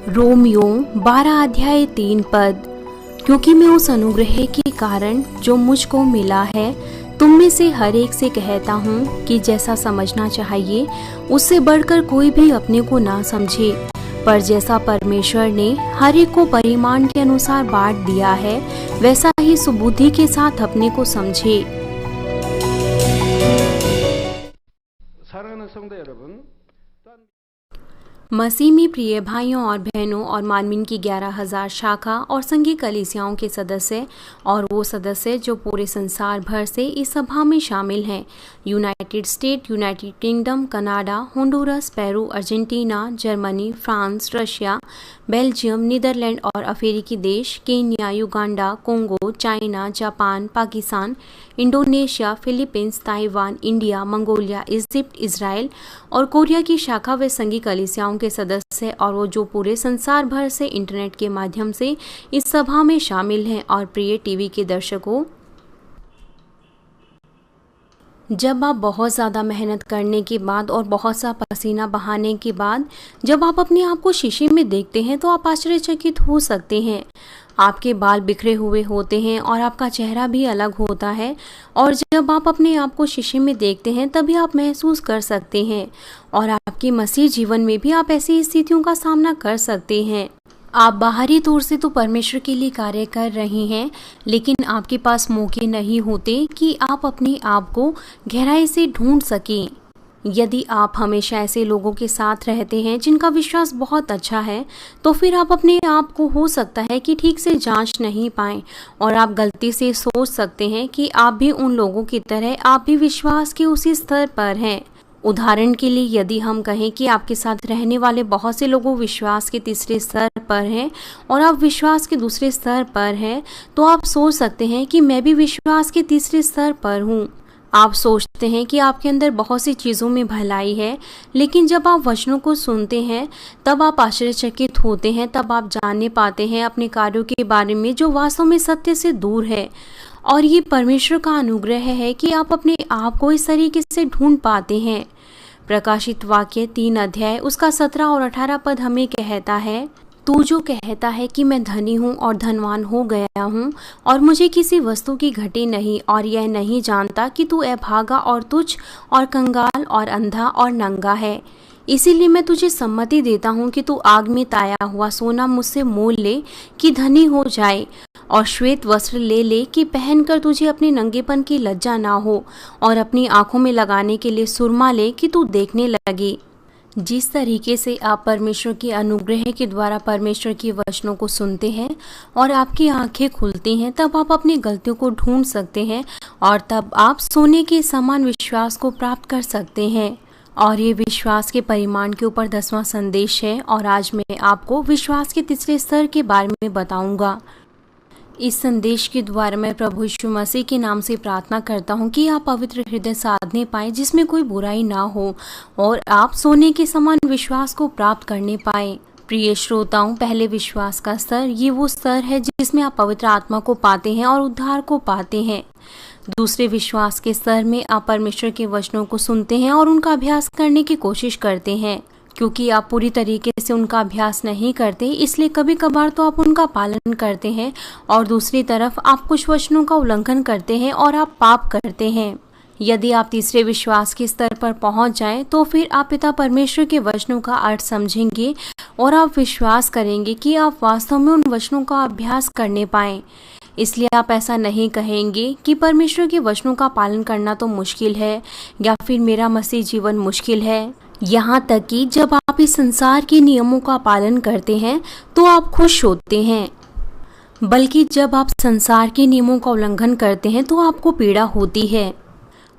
Romeo 12 अध्याय 3 पद। क्योंकि मैं उस अनुग्रह के कारण जो मुझको मिला है तुम में से हर एक से कहता हूँ कि जैसा समझना चाहिए उससे बढ़कर कोई भी अपने को ना समझे, पर जैसा परमेश्वर ने हर एक को परिमाण के अनुसार बांट दिया है वैसा ही सुबुद्धि के साथ अपने को समझे। 사랑하는 성도 여러분, मसीह में प्रिय भाइयों और बहनों और मानवीन की 11,000 शाखा और संघीय कलीसियाओं के सदस्य और वो सदस्य जो पूरे संसार भर से इस सभा में शामिल हैं, United State, United Kingdom, Canada, Honduras, Peru, Argentina, Germany, France, Russia, Belgium, Netherland और अफ्रीकी देश, Kenya, Uganda, Congo, China, Japan, Pakistan, Indonesia, Philippines, Taiwan, India, Mongolia, Egypt, Israel और कोरिया की शाखा व संघीय कलीसियाओं के सदस्य और वो जो पूरे संसार भर से इंटरनेट के माध्यम से इस सभा में शामिल हैं, और प्रिय टीवी के दर्शकों, जब आप बहुत ज़्यादा मेहनत करने के बाद और बहुत सा पसीना बहाने के बाद जब आप अपने आप को शीशे में देखते हैं तो आप आश्चर्यचकित हो सकते हैं। आपके बाल बिखरे हुए होते हैं और आपका चेहरा भी अलग होता है, और जब आप अपने आप को शीशे में देखते हैं तभी आप महसूस कर सकते हैं, और आपके मसीह जीवन में भी आप ऐसी स्थितियों का सामना कर सकते हैं। आप बाहरी तौर से तो परमेश्वर के लिए कार्य कर रहे हैं, लेकिन आपके पास मौके नहीं होते कि आप अपने आप को गहराई से ढूंढ सकें। यदि आप हमेशा ऐसे लोगों के साथ रहते हैं जिनका विश्वास बहुत अच्छा है, तो फिर आप अपने आप को हो सकता है कि ठीक से जांच नहीं पाएं, और आप गलती से सोच सकते हैं कि आप भी उन लोगों की तरह आप भी विश्वास के उसी स्तर पर हैं। उदाहरण के लिए, यदि हम कहें कि आपके साथ रहने वाले बहुत से लोगों विश्वास के तीसरे स्तर पर हैं और आप विश्वास के दूसरे स्तर पर हैं, तो आप सोच सकते हैं कि मैं भी विश्वास के तीसरे स्तर पर हूँ। आप सोचते हैं कि आपके अंदर बहुत सी चीज़ों में भलाई है, लेकिन जब आप वचनों को सुनते हैं तब आप आश्चर्यचकित होते हैं। तब आप जानने पाते हैं अपने कार्यों के बारे में जो वास्तव में सत्य से दूर है, और ये परमेश्वर का अनुग्रह है कि आप अपने आप को इस तरीके से ढूंढ पाते हैं। प्रकाशित वाक्य 3 अध्याय उसका 17 और 18 पद हमें कहता है, तू जो कहता है कि मैं धनी हूँ और धनवान हो गया हूँ और मुझे किसी वस्तु की घटी नहीं, और यह नहीं जानता कि तू अभागा और तुच्छ और कंगाल और अंधा और नंगा है, इसीलिए मैं तुझे सम्मति देता हूँ कि तू आग में ताया हुआ सोना मुझसे मोल ले कि धनी हो जाए, और श्वेत वस्त्र ले ले कि पहनकर तुझे अपने नंगेपन की लज्जा ना हो, और अपनी आंखों में लगाने के लिए सुरमा ले कि तू देखने लगे। जिस तरीके से आप परमेश्वर के अनुग्रह के द्वारा परमेश्वर के वचनों को सुनते हैं और आपकी आंखें खुलती हैं, तब आप अपनी गलतियों को ढूंढ सकते हैं, और तब आप सोने के समान विश्वास को प्राप्त कर सकते हैं। और ये विश्वास के परिमाण के ऊपर 10वां संदेश है, और आज मैं आपको विश्वास के तीसरे स्तर के बारे में बताऊंगा। इस संदेश के द्वारा मैं प्रभु यीशु मसीह के नाम से प्रार्थना करता हूं कि आप पवित्र हृदय साधने पाएं जिसमें कोई बुराई ना हो, और आप सोने के समान विश्वास को प्राप्त करने पाएं। प्रिय श्रोताओं, पहले विश्वास का स्तर ये वो स्तर है जिसमें आप पवित्र आत्मा को पाते हैं और उद्धार को पाते हैं। दूसरे विश्वास के स्तर में आप परमेश्वर के वचनों को सुनते हैं और उनका अभ्यास करने की कोशिश करते हैं। क्योंकि आप पूरी तरीके से उनका अभ्यास नहीं करते, इसलिए कभी कभार तो आप उनका पालन करते हैं, और दूसरी तरफ आप कुछ वचनों का उल्लंघन करते हैं और आप पाप करते हैं। यदि आप तीसरे विश्वास के स्तर पर पहुंच जाएं, तो फिर आप पिता परमेश्वर के वचनों का अर्थ समझेंगे और आप विश्वास करेंगे कि आप वास्तव में उन वचनों का अभ्यास करने पाएं। इसलिए आप ऐसा नहीं कहेंगे कि परमेश्वर के वचनों का पालन करना तो मुश्किल है, या फिर मेरा मसीह जीवन मुश्किल है। यहाँ तक कि जब आप इस संसार के नियमों का पालन करते हैं तो आप खुश होते हैं, बल्कि जब आप संसार के नियमों का उल्लंघन करते हैं तो आपको पीड़ा होती है।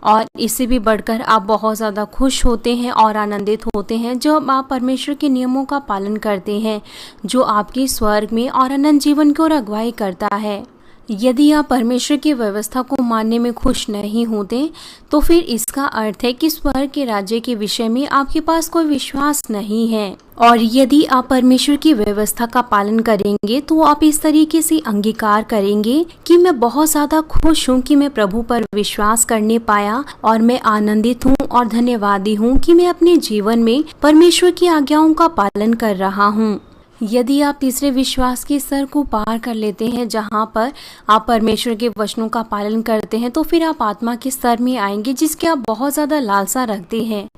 और इससे भी बढ़कर आप बहुत ज़्यादा खुश होते हैं और आनंदित होते हैं जब आप परमेश्वर के नियमों का पालन करते हैं, जो आपके स्वर्ग में और अनंत जीवन की ओर अगुवाई करता है। यदि आप परमेश्वर की व्यवस्था को मानने में खुश नहीं होते, तो फिर इसका अर्थ है कि स्वर्ग के राज्य के विषय में आपके पास कोई विश्वास नहीं है। और यदि आप परमेश्वर की व्यवस्था का पालन करेंगे तो आप इस तरीके से अंगीकार करेंगे कि मैं बहुत ज्यादा खुश हूँ कि मैं प्रभु पर विश्वास करने पाया, और मैं आनंदित हूँ और धन्यवादी हूँ कि मैं अपने जीवन में परमेश्वर की आज्ञाओं का पालन कर रहा हूँ। यदि आप तीसरे विश्वास के स्तर को पार कर लेते हैं, जहां पर आप परमेश्वर के वचनों का पालन करते हैं, तो फिर आप आत्मा के स्तर में आएंगे जिसके आप बहुत ज़्यादा लालसा रखते हैं।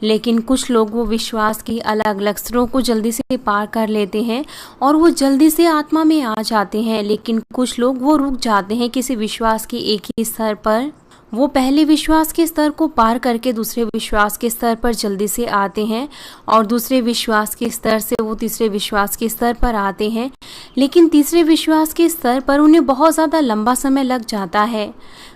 लेकिन कुछ लोग वो विश्वास के अलग अलग स्तरों को जल्दी से पार कर लेते हैं और वो जल्दी से आत्मा में आ जाते हैं। लेकिन कुछ लोग वो रुक जाते हैं किसी विश्वास के एक ही स्तर पर। वो पहले विश्वास के स्तर को पार करके दूसरे विश्वास के स्तर पर जल्दी से आते हैं और दूसरे विश्वास के स्तर से वो तीसरे विश्वास के स्तर पर आते हैं। लेकिन तीसरे विश्वास के स्तर पर उन्हें बहुत ज़्यादा लंबा समय लग जाता है।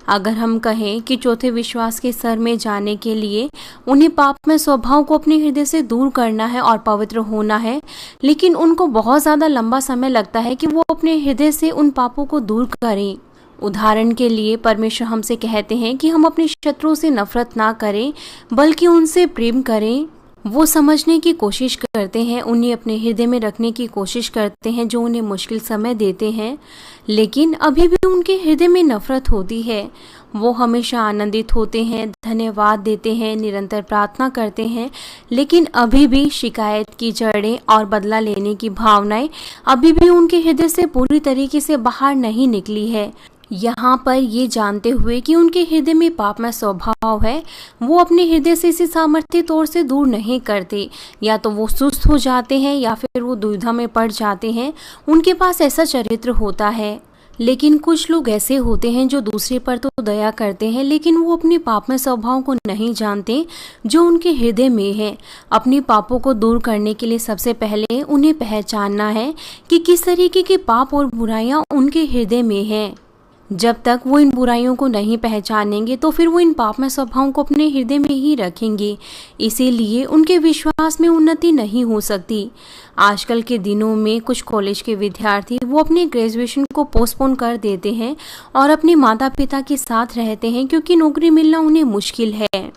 अगर हम कहें कि चौथे विश्वास के स्तर में जाने के लिए उन्हें पापमय स्वभाव को अपने हृदय से दूर करना है और पवित्र होना है, लेकिन उनको बहुत ज़्यादा लंबा समय लगता है कि वो अपने हृदय से उन पापों को दूर करें। उदाहरण के लिए परमेश्वर हमसे कहते हैं कि हम अपने शत्रुओं से नफरत ना करें बल्कि उनसे प्रेम करें। वो समझने की कोशिश करते हैं, उन्हें अपने हृदय में रखने की कोशिश करते हैं जो उन्हें मुश्किल समय देते हैं, लेकिन अभी भी उनके हृदय में नफरत होती है। वो हमेशा आनंदित होते हैं, धन्यवाद देते हैं, निरंतर प्रार्थना करते हैं, लेकिन अभी भी शिकायत की जड़ें और बदला लेने की भावनाएं अभी भी उनके हृदय से पूरी तरीके से बाहर नहीं निकली है। यहाँ पर ये जानते हुए कि उनके हृदय में पापमय स्वभाव है, वो अपने हृदय से इसे सामर्थ्य तौर से दूर नहीं करते। या तो वो सुस्त हो जाते हैं या फिर वो दुविधा में पड़ जाते हैं। उनके पास ऐसा चरित्र होता है। लेकिन कुछ लोग ऐसे होते हैं जो दूसरे पर तो दया करते हैं, लेकिन वो अपने पापमय स्वभाव को नहीं जानते जो उनके हृदय में है। अपने पापों को दूर करने के लिए सबसे पहले उन्हें पहचानना है कि किस तरीके के पाप और बुराइयां उनके हृदय में हैं। जब तक वो इन बुराइयों को नहीं पहचानेंगे तो फिर वो इन पापमय स्वभावों को अपने हृदय में ही रखेंगे। इसीलिए उनके विश्वास में उन्नति नहीं हो सकती। आजकल के दिनों में कुछ कॉलेज के विद्यार्थी वो अपने ग्रेजुएशन को पोस्टपोन कर देते हैं और अपने माता पिता के साथ रहते हैं क्योंकि नौकरी मिलना उन्हें मुश्किल है।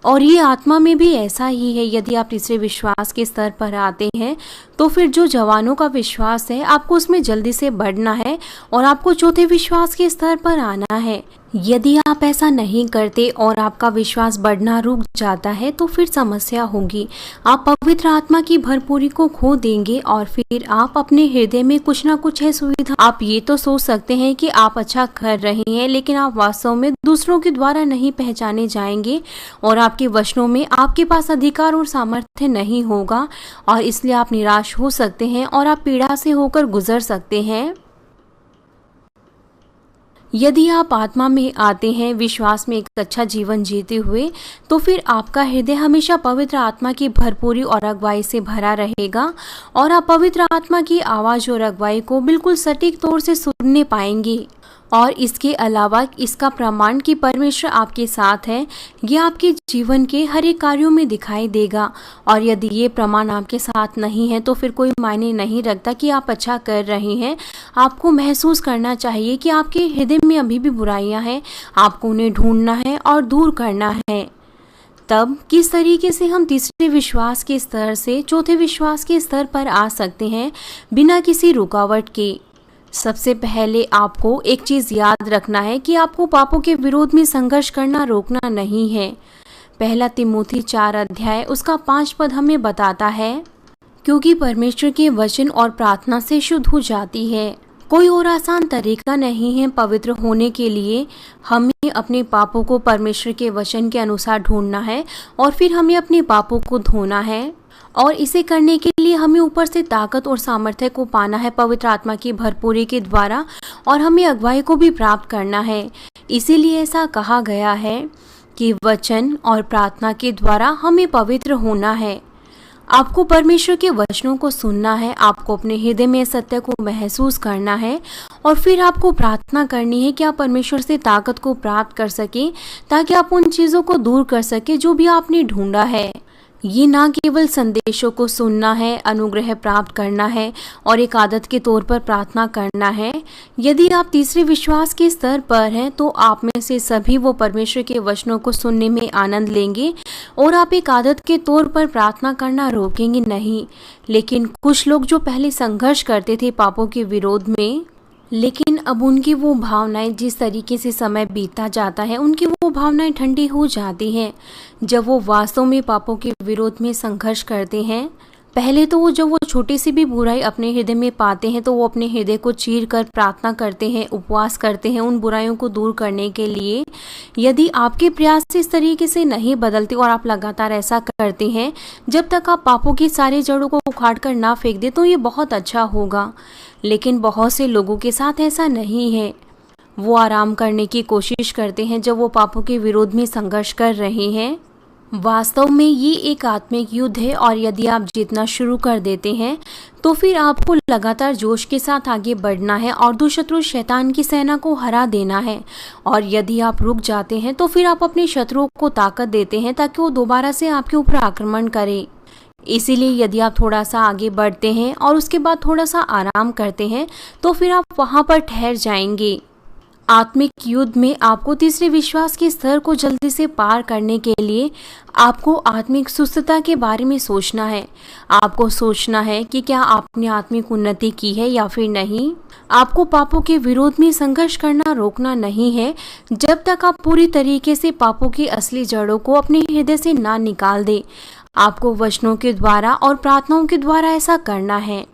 और ये आत्मा में भी ऐसा ही है। यदि आप तीसरे विश्वास के स्तर पर आते हैं तो फिर जो जवानों का विश्वास है आपको उसमें जल्दी से बढ़ना है और आपको चौथे विश्वास के स्तर पर आना है। यदि आप ऐसा नहीं करते और आपका विश्वास बढ़ना रुक जाता है तो फिर समस्या होगी। आप पवित्र आत्मा की भरपूरी को खो देंगे और फिर आप अपने हृदय में कुछ ना कुछ है सुविधा। आप ये तो सोच सकते हैं कि आप अच्छा कर रहे हैं, लेकिन आप वास्तव में दूसरों के द्वारा नहीं पहचाने जाएंगे और आपके वचनों में आपके पास अधिकार और सामर्थ्य नहीं होगा और इसलिए आप निराश हो सकते हैं और आप पीड़ा से होकर गुजर सकते हैं। यदि आप आत्मा में आते हैं विश्वास में एक अच्छा जीवन जीते हुए, तो फिर आपका हृदय हमेशा पवित्र आत्मा की भरपूरी और अगुवाई से भरा रहेगा और आप पवित्र आत्मा की आवाज़ और अगुवाई को बिल्कुल सटीक तौर से सुनने पाएंगे। और इसके अलावा इसका प्रमाण कि परमेश्वर आपके साथ है, ये आपके जीवन के हर एक कार्यों में दिखाई देगा। और यदि ये प्रमाण आपके साथ नहीं है तो फिर कोई मायने नहीं रखता कि आप अच्छा कर रहे हैं। आपको महसूस करना चाहिए कि आपके हृदय में अभी भी बुराइयां हैं, आपको उन्हें ढूंढना है और दूर करना है। तब किस तरीके से हम तीसरे विश्वास के स्तर से चौथे विश्वास के स्तर पर आ सकते हैं बिना किसी रुकावट के? सबसे पहले आपको एक चीज़ याद रखना है कि आपको पापों के विरोध में संघर्ष करना रोकना नहीं है। पहला तिमोथी 4 अध्याय उसका 5 पद हमें बताता है, क्योंकि परमेश्वर के वचन और प्रार्थना से शुद्ध हो जाती है। कोई और आसान तरीका नहीं है पवित्र होने के लिए। हमें अपने पापों को परमेश्वर के वचन के अनुसार ढूंढना है और फिर हमें अपने पापों को धोना है। और इसे करने के लिए हमें ऊपर से ताकत और सामर्थ्य को पाना है पवित्र आत्मा की भरपूरी के द्वारा, और हमें अगुवाई को भी प्राप्त करना है। इसीलिए ऐसा कहा गया है कि वचन और प्रार्थना के द्वारा हमें पवित्र होना है। आपको परमेश्वर के वचनों को सुनना है, आपको अपने हृदय में सत्य को महसूस करना है और फिर आपको प्रार्थना करनी है कि आप परमेश्वर से ताकत को प्राप्त कर सकें ताकि आप उन चीज़ों को दूर कर सके जो भी आपने ढूंढा है। ये ना केवल संदेशों को सुनना है, अनुग्रह प्राप्त करना है और एक आदत के तौर पर प्रार्थना करना है। यदि आप तीसरे विश्वास के स्तर पर हैं तो आप में से सभी वो परमेश्वर के वचनों को सुनने में आनंद लेंगे और आप एक आदत के तौर पर प्रार्थना करना रोकेंगे नहीं। लेकिन कुछ लोग जो पहले संघर्ष करते थे पापों के विरोध में, लेकिन अब उनकी वो भावनाएं, जिस तरीके से समय बीतता जाता है उनकी वो भावनाएं ठंडी हो जाती हैं। जब वो वास्तव में पापों के विरोध में संघर्ष करते हैं, पहले तो वो जब वो छोटी सी भी बुराई अपने हृदय में पाते हैं तो वो अपने हृदय को चीर कर प्रार्थना करते हैं, उपवास करते हैं उन बुराइयों को दूर करने के लिए। यदि आपके प्रयास इस तरीके से नहीं बदलते और आप लगातार ऐसा करते हैं जब तक आप पापों की सारी जड़ों को उखाड़ कर ना फेंक दें, तो ये बहुत अच्छा होगा। लेकिन बहुत से लोगों के साथ ऐसा नहीं है। वो आराम करने की कोशिश करते हैं जब वो पापों के विरोध में संघर्ष कर रहे हैं। वास्तव में ये एक आत्मिक युद्ध है और यदि आप जीतना शुरू कर देते हैं तो फिर आपको लगातार जोश के साथ आगे बढ़ना है और दुष्शत्रु शैतान की सेना को हरा देना है। और यदि आप रुक जाते हैं तो फिर आप अपने शत्रुओं को ताकत देते हैं ताकि वो दोबारा से आपके ऊपर आक्रमण करे। इसीलिए यदि आप थोड़ा सा आगे बढ़ते हैं और उसके बाद थोड़ा सा आराम करते हैं तो फिर आप वहाँ पर ठहर जाएंगे। आत्मिक युद्ध में आपको तीसरे विश्वास के स्तर को जल्दी से पार करने के लिए आपको आत्मिक सुस्थता के बारे में सोचना है। आपको सोचना है कि क्या आपने आत्मिक उन्नति की है या फिर नहीं। आपको पापों के विरोध में संघर्ष करना रोकना नहीं है जब तक आप पूरी तरीके से पापों की असली जड़ों को अपने हृदय से ना निकाल दे। आपको वचनों के द्वारा और प्रार्थनाओं के द्वारा ऐसा करना है।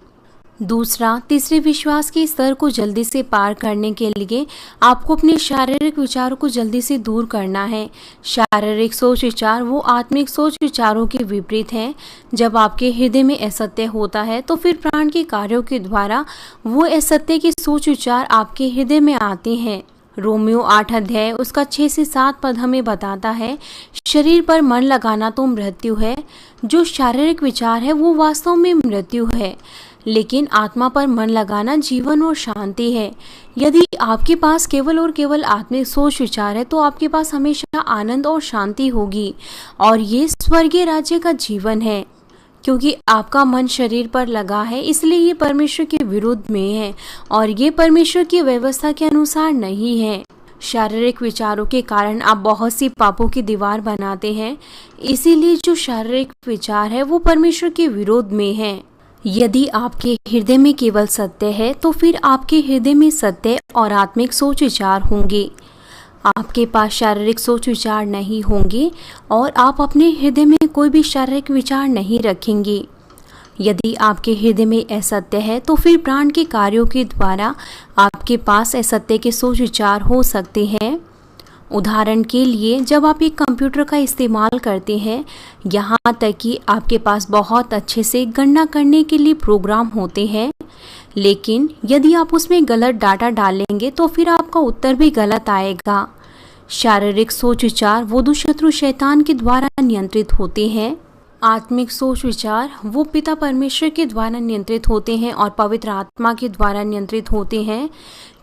दूसरा, तीसरे विश्वास के स्तर को जल्दी से पार करने के लिए आपको अपने शारीरिक विचारों को जल्दी से दूर करना है। शारीरिक सोच विचार वो आत्मिक सोच विचारों के विपरीत हैं। जब आपके हृदय में असत्य होता है तो फिर प्राण के कार्यों के द्वारा वो असत्य के सोच विचार आपके हृदय में आते हैं। रोमियो 8 अध्याय उसका 6 से 7 पद हमें बताता है, शरीर पर मन लगाना तो मृत्यु है। जो शारीरिक विचार है वो वास्तव में मृत्यु है, लेकिन आत्मा पर मन लगाना जीवन और शांति है। यदि आपके पास केवल और केवल आत्मिक सोच विचार है तो आपके पास हमेशा आनंद और शांति होगी और ये स्वर्गीय राज्य का जीवन है। क्योंकि आपका मन शरीर पर लगा है इसलिए ये परमेश्वर के विरुद्ध में है और ये परमेश्वर की व्यवस्था के अनुसार नहीं है। शारीरिक विचारों के कारण आप बहुत सी पापों की दीवार बनाते हैं, इसीलिए जो शारीरिक विचार है वो परमेश्वर के विरोध में है। यदि आपके हृदय में केवल सत्य है तो फिर आपके हृदय में सत्य और आत्मिक सोच विचार होंगे। आपके पास शारीरिक सोच विचार नहीं होंगे और आप अपने हृदय में कोई भी शारीरिक विचार नहीं रखेंगे। यदि आपके हृदय में असत्य है तो फिर प्राण के कार्यों के द्वारा आपके पास असत्य के सोच विचार हो सकते हैं। उदाहरण के लिए, जब आप एक कंप्यूटर का इस्तेमाल करते हैं, यहाँ तक कि आपके पास बहुत अच्छे से गणना करने के लिए प्रोग्राम होते हैं, लेकिन यदि आप उसमें गलत डाटा डालेंगे तो फिर आपका उत्तर भी गलत आएगा। शारीरिक सोच विचार वो दुष्शत्रु शैतान के द्वारा नियंत्रित होते हैं। आत्मिक सोच विचार वो पिता परमेश्वर के द्वारा नियंत्रित होते हैं और पवित्र आत्मा के द्वारा नियंत्रित होते हैं।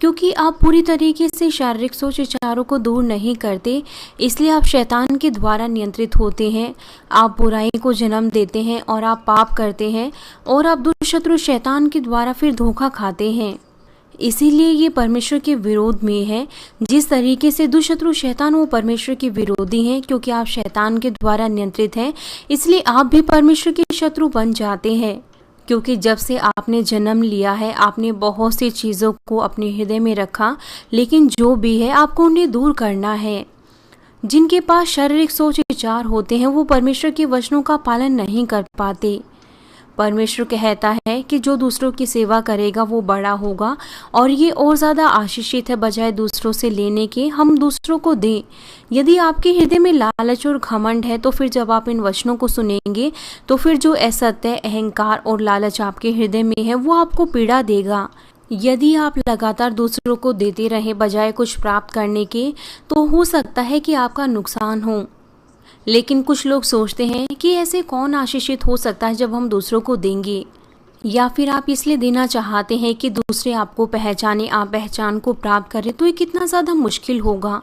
क्योंकि आप पूरी तरीके से शारीरिक सोच विचारों को दूर नहीं करते, इसलिए आप शैतान के द्वारा नियंत्रित होते हैं। आप बुराई को जन्म देते हैं और आप पाप करते हैं और आप दुष्शत्रु शैतान के द्वारा फिर धोखा खाते हैं। इसीलिए ये परमेश्वर के विरोध में है। जिस तरीके से दुष्शत्रु शैतान वो परमेश्वर के विरोधी हैं, क्योंकि आप शैतान के द्वारा नियंत्रित हैं, इसलिए आप भी परमेश्वर के शत्रु बन जाते हैं। क्योंकि जब से आपने जन्म लिया है आपने बहुत सी चीज़ों को अपने हृदय में रखा, लेकिन जो भी है आपको उन्हें दूर करना है। जिनके पास शारीरिक सोच विचार होते हैं वो परमेश्वर के वचनों का पालन नहीं कर पाते। परमेश्वर कहता है कि जो दूसरों की सेवा करेगा वो बड़ा होगा और ये और ज़्यादा आशीषित है बजाय दूसरों से लेने के हम दूसरों को दें। यदि आपके हृदय में लालच और घमंड है तो फिर जब आप इन वचनों को सुनेंगे तो फिर जो असत्य, अहंकार और लालच आपके हृदय में है वो आपको पीड़ा देगा। यदि आप लगातार दूसरों को देते रहे बजाय कुछ प्राप्त करने के तो हो सकता है कि आपका नुकसान हो। लेकिन कुछ लोग सोचते हैं कि ऐसे कौन आशीषित हो सकता है जब हम दूसरों को देंगे, या फिर आप इसलिए देना चाहते हैं कि दूसरे आपको पहचाने, आप पहचान को प्राप्त करें, तो ये कितना ज़्यादा मुश्किल होगा।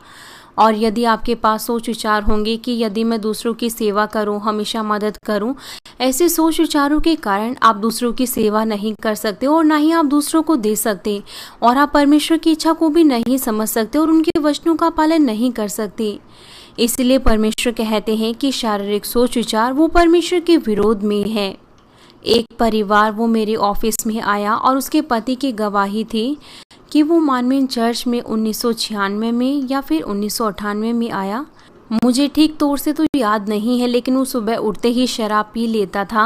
और यदि आपके पास सोच विचार होंगे कि यदि मैं दूसरों की सेवा करूं, हमेशा मदद करूं, ऐसे सोच विचारों के कारण आप दूसरों की सेवा नहीं कर सकते और ना ही आप दूसरों को दे सकते और आप परमेश्वर की इच्छा को भी नहीं समझ सकते और उनके वचनों का पालन नहीं कर सकते। इसलिए परमेश्वर कहते हैं कि शारीरिक सोच विचार वो परमेश्वर के विरोध में है। एक परिवार वो मेरे ऑफिस में आया और उसके पति की गवाही थी कि वो मानवीय चर्च में 1996 में या फिर 1998 में आया। मुझे ठीक तौर से तो याद नहीं है, लेकिन वो सुबह उठते ही शराब पी लेता था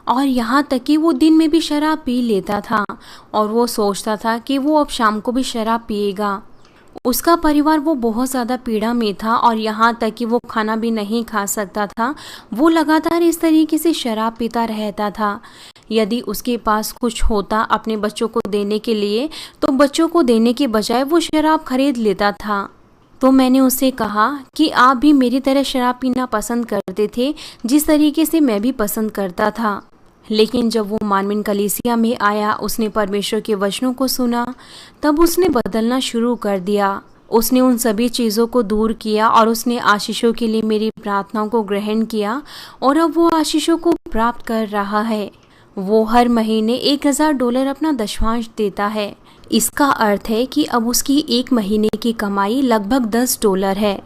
और यहाँ तक कि वो दिन में भी शराब पी लेता था और वो सोचता था कि वो अब शाम को भी शराब पिएगा। उसका परिवार वो बहुत ज़्यादा पीड़ा में था और यहाँ तक कि वो खाना भी नहीं खा सकता था। वो लगातार इस तरीके से शराब पीता रहता था। यदि उसके पास कुछ होता अपने बच्चों को देने के लिए तो बच्चों को देने के बजाय वो शराब खरीद लेता था। तो मैंने उससे कहा कि आप भी मेरी तरह शराब पीना पसंद करते थे जिस तरीके से मैं भी पसंद करता था। लेकिन जब वो मार्मिन कलीसिया में आया, उसने परमेश्वर के वचनों को सुना, तब उसने बदलना शुरू कर दिया। उसने उन सभी चीज़ों को दूर किया और उसने आशीषों के लिए मेरी प्रार्थनाओं को ग्रहण किया और अब वो आशीषों को प्राप्त कर रहा है। वो हर महीने $1000 अपना दशमांश देता है। इसका अर्थ है कि अब उसकी एक महीने की कमाई लगभग $10 है।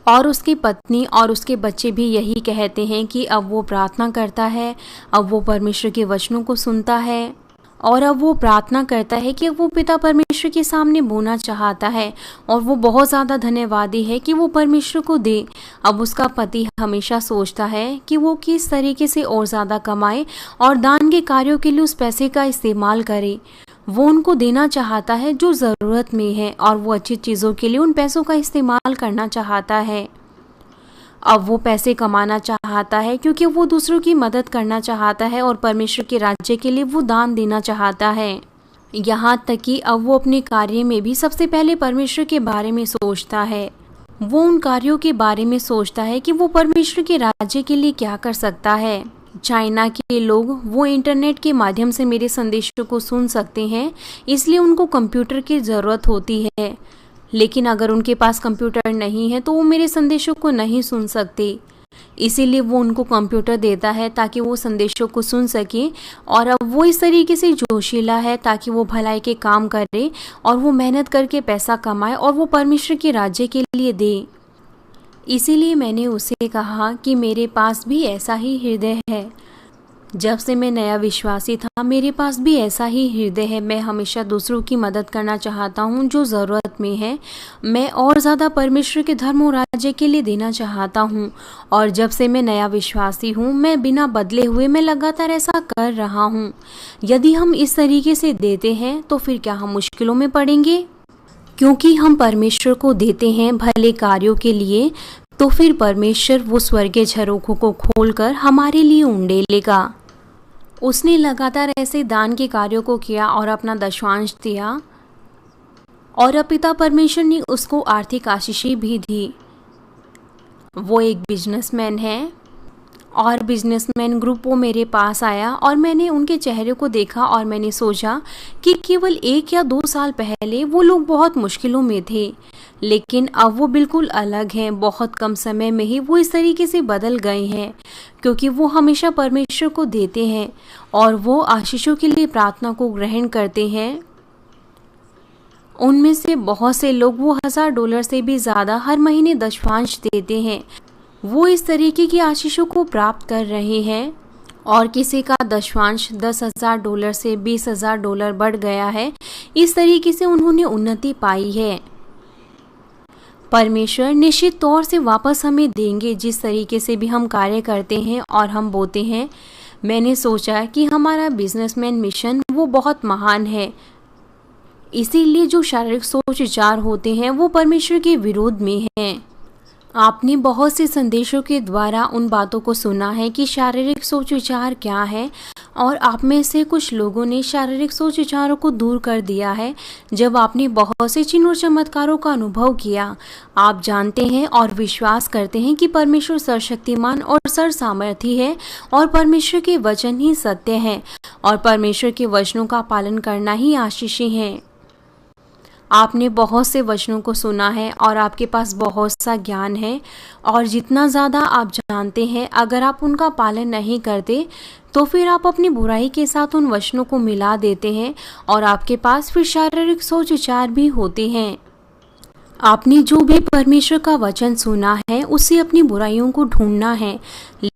और उसकी पत्नी और उसके बच्चे भी यही कहते हैं कि अब वो प्रार्थना करता है, अब वो परमेश्वर के वचनों को सुनता है और अब वो प्रार्थना करता है कि अब वो पिता परमेश्वर के सामने बोना चाहता है और वो बहुत ज़्यादा धन्यवादी है कि वो परमेश्वर को दे। अब उसका पति हमेशा सोचता है कि वो किस तरीके से और ज़्यादा कमाए और दान के कार्यों के लिए उस पैसे का इस्तेमाल करे। वो उनको देना चाहता है जो ज़रूरत में है और वो अच्छी चीज़ों के लिए उन पैसों का इस्तेमाल करना चाहता है। अब वो पैसे कमाना चाहता है क्योंकि वो दूसरों की मदद करना चाहता है और परमेश्वर के राज्य के लिए वो दान देना चाहता है। यहाँ तक कि अब वो अपने कार्य में भी सबसे पहले परमेश्वर के बारे में सोचता है। वो उन कार्यों के बारे में सोचता है कि वो परमेश्वर के राज्य के लिए क्या कर सकता है। चाइना के लोग वो इंटरनेट के माध्यम से मेरे संदेशों को सुन सकते हैं, इसलिए उनको कंप्यूटर की ज़रूरत होती है। लेकिन अगर उनके पास कंप्यूटर नहीं है तो वो मेरे संदेशों को नहीं सुन सकते। इसीलिए वो उनको कंप्यूटर देता है ताकि वो संदेशों को सुन सके। और अब वो इस तरीके से जोशीला है ताकि वो भलाई के काम करे और वो मेहनत करके पैसा कमाए और वो परमेश्वर के राज्य के लिए दे। इसीलिए मैंने उसे कहा कि मेरे पास भी ऐसा ही हृदय है। जब से मैं नया विश्वासी था मेरे पास भी ऐसा ही हृदय है। मैं हमेशा दूसरों की मदद करना चाहता हूँ जो ज़रूरत में है। मैं और ज़्यादा परमेश्वर के धर्म और राज्य के लिए देना चाहता हूँ। और जब से मैं नया विश्वासी हूँ मैं बिना बदले हुए मैं लगातार ऐसा कर रहा हूँ। यदि हम इस तरीके से देते हैं तो फिर क्या हम मुश्किलों में पड़ेंगे? क्योंकि हम परमेश्वर को देते हैं भले कार्यों के लिए, तो फिर परमेश्वर वो स्वर्गीय झरोखों को खोलकर हमारे लिए उंडेलेगा। उसने लगातार ऐसे दान के कार्यों को किया और अपना दशमांश दिया और अब पिता परमेश्वर ने उसको आर्थिक आशीषें भी दी। वो एक बिजनेसमैन है और बिजनेसमैन ग्रुप वो मेरे पास आया और मैंने उनके चेहरे को देखा और मैंने सोचा कि केवल 1 या 2 साल पहले वो लोग बहुत मुश्किलों में थे, लेकिन अब वो बिल्कुल अलग हैं। बहुत कम समय में ही वो इस तरीके से बदल गए हैं क्योंकि वो हमेशा परमेश्वर को देते हैं और वो आशीषों के लिए प्रार्थना को ग्रहण करते हैं। उनमें से बहुत से लोग वो $1000 से भी ज़्यादा हर महीने दशमांश देते हैं। वो इस तरीके की आशीषों को प्राप्त कर रहे हैं और किसी का दशमांश $10,000 से $20,000 बढ़ गया है। इस तरीके से उन्होंने उन्नति पाई है। परमेश्वर निश्चित तौर से वापस हमें देंगे जिस तरीके से भी हम कार्य करते हैं और हम बोते हैं। मैंने सोचा कि हमारा बिजनेसमैन मिशन वो बहुत महान है, इसीलिए जो शारीरिक सोच विचार होते हैं वो परमेश्वर के विरोध में हैं। आपने बहुत से संदेशों के द्वारा उन बातों को सुना है कि शारीरिक सोच विचार क्या है और आप में से कुछ लोगों ने शारीरिक सोच विचारों को दूर कर दिया है जब आपने बहुत से चिन्ह और चमत्कारों का अनुभव किया। आप जानते हैं और विश्वास करते हैं कि परमेश्वर सर्वशक्तिमान और सर्वसामर्थी है और परमेश्वर के वचन ही सत्य है और परमेश्वर के वचनों का पालन करना ही आशीषें हैं। आपने बहुत से वचनों को सुना है और आपके पास बहुत सा ज्ञान है और जितना ज़्यादा आप जानते हैं अगर आप उनका पालन नहीं करते तो फिर आप अपनी बुराई के साथ उन वचनों को मिला देते हैं और आपके पास फिर शारीरिक सोच विचार भी होते हैं। आपने जो भी परमेश्वर का वचन सुना है उससे अपनी बुराइयों को ढूंढना है,